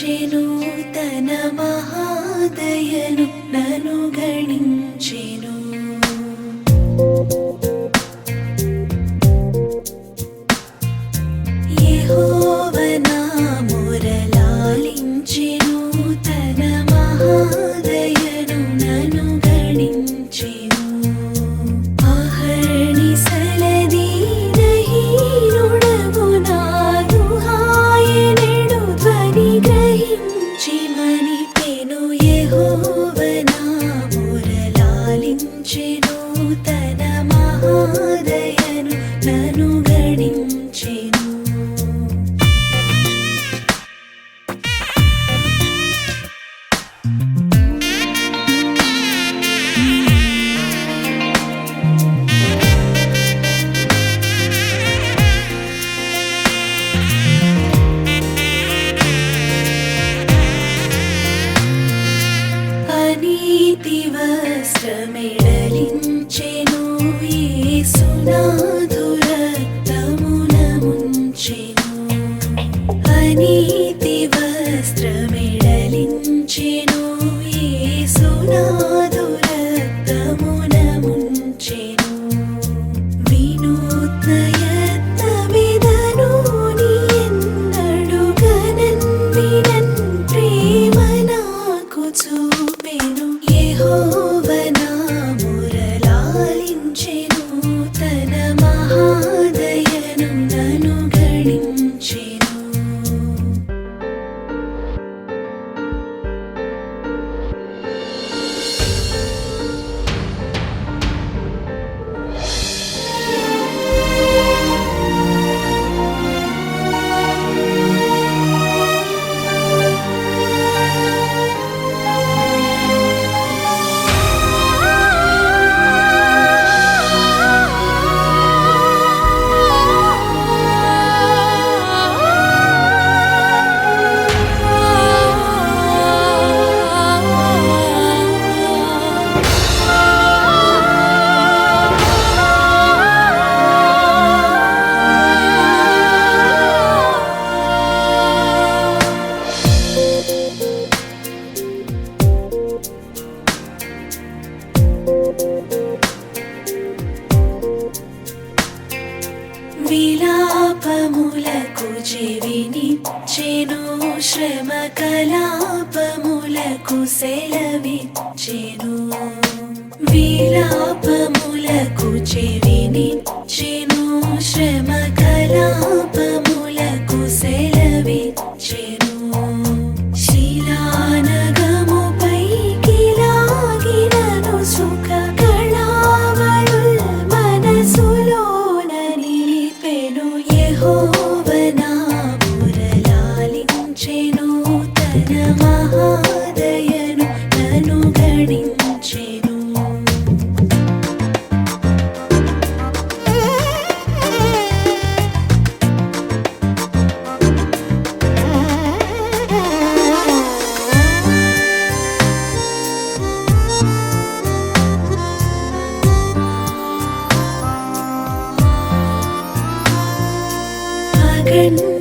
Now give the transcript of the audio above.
గణించెను తన మహాదయను నను గణించెను. యెహోవా నా మొరలాలించెను తన మహాదయను నను గణించెను. తన మహాదయను నను గణించెను. అనీతి వస్త్రమెడలించెను యేసునాథు రక్తమున ముంచెను. అనీతి వస్త్రమెడలించెను యేసునాథు రక్తమున ముంచెను. వినూత్న యత్నమిదను నీ ఎన్నడు గనన్ వినన్ ప్రేమ నాకు చూపెను. యెహోవా నా మొరలాలించెను తన మహాదయను నను గణించెను. విలాపములకు చెవినిచ్చెను శ్రమ కలాపములకు సెలవిచ్చెను. విలాపములకు చెవినిచ్చెను శ్రమ కలాపములకు సెలవిచ్చెను. శిలానగముపైకి లాగినను సుఖ కళావళుల్ మనసులోన నిలిపెను. యెహోవా నా మొరలాలించెను తన మహాదయను నను గణించెను. అగణ్య